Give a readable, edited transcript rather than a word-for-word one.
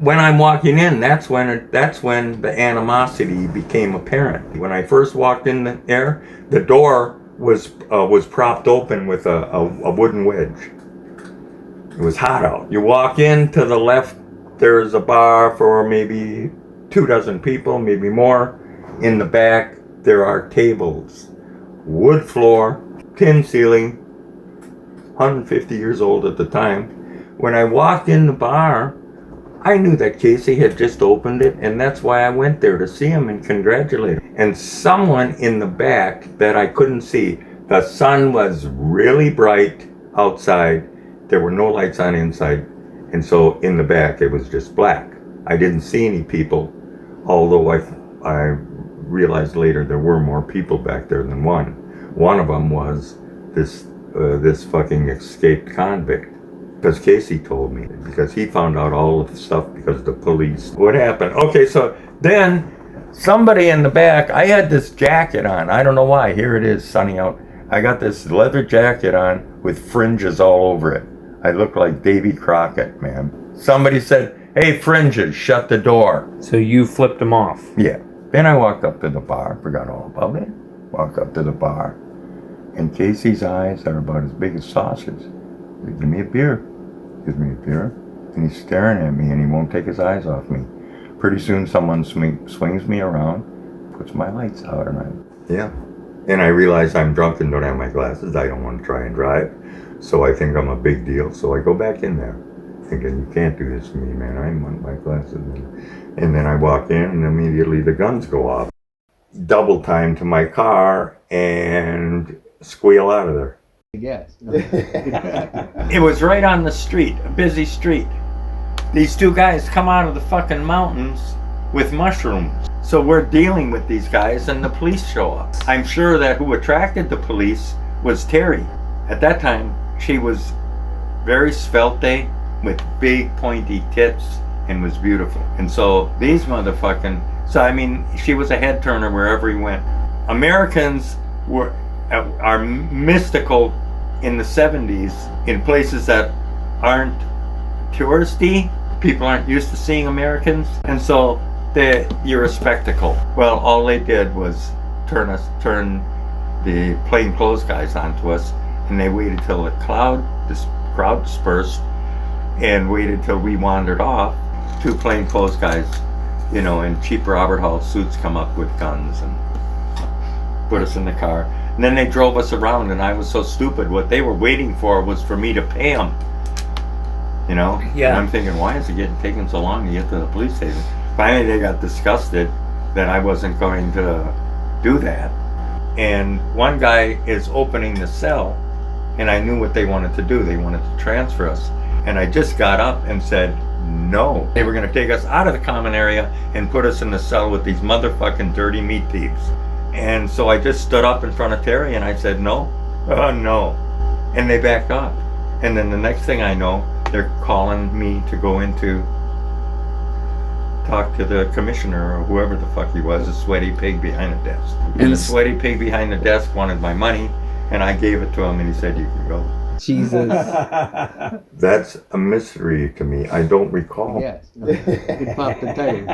when I'm walking in, that's when the animosity became apparent. When I first walked in there, the door was propped open with a wooden wedge. It was hot out. You walk in to the left, there's a bar for maybe 24 people, maybe more. In the back, there are tables, wood floor, tin ceiling, 150 years old at the time. When I walked in the bar, I knew that Casey had just opened it, and that's why I went there, to see him and congratulate him. And someone in the back that I couldn't see, the sun was really bright outside, there were no lights on inside, and so in the back it was just black. I didn't see any people, although I realized later there were more people back there than one. One of them was this fucking escaped convict. Because Casey told me, because he found out all of the stuff because of the police. What happened? Okay, so then somebody in the back, I had this jacket on. I don't know why. Here it is, sunny out. I got this leather jacket on with fringes all over it. I look like Davy Crockett, man. Somebody said, "Hey, fringes, shut the door." So you flipped them off? Yeah. Then I walked up to the bar, forgot all about it. Walked up to the bar, and Casey's eyes are about as big as saucers. He gives me a beer. Gives me a beer, and he's staring at me, and he won't take his eyes off me. Pretty soon, someone swings me around, puts my lights out, and I realize I'm drunk and don't have my glasses. I don't want to try and drive, so I think I'm a big deal. So I go back in there, thinking, you can't do this to me, man. I want my glasses. And then I walk in, and immediately the guns go off. Double time to my car and squeal out of there. Yes. It was right on the street, a busy street. These two guys come out of the fucking mountains with mushrooms. So we're dealing with these guys and the police show up. I'm sure that who attracted the police was Terry. At that time, she was very svelte with big pointy tits and was beautiful. And so these she was a head turner wherever he went. Americans are mystical in the 70s in places that aren't touristy. People aren't used to seeing Americans, and so you're a spectacle. Well, all they did was turn the plainclothes guys onto us, and they waited till the crowd dispersed and waited till we wandered off. Two plainclothes guys, in cheap Robert Hall suits come up with guns and put us in the car. And then they drove us around, and I was so stupid. What they were waiting for was for me to pay them. Yeah. And I'm thinking, why is it taking so long to get to the police station? Finally, they got disgusted that I wasn't going to do that. And one guy is opening the cell, and I knew what they wanted to do. They wanted to transfer us. And I just got up and said, no. They were going to take us out of the common area and put us in the cell with these motherfucking dirty meat thieves. And so I just stood up in front of Terry and I said, no. And they backed off. And then the next thing I know, they're calling me to go in to talk to the commissioner or whoever the fuck he was, a sweaty pig behind the desk. And the sweaty pig behind the desk wanted my money, and I gave it to him, and he said, you can go. Jesus. That's a mystery to me. I don't recall. Yes. It popped the tape.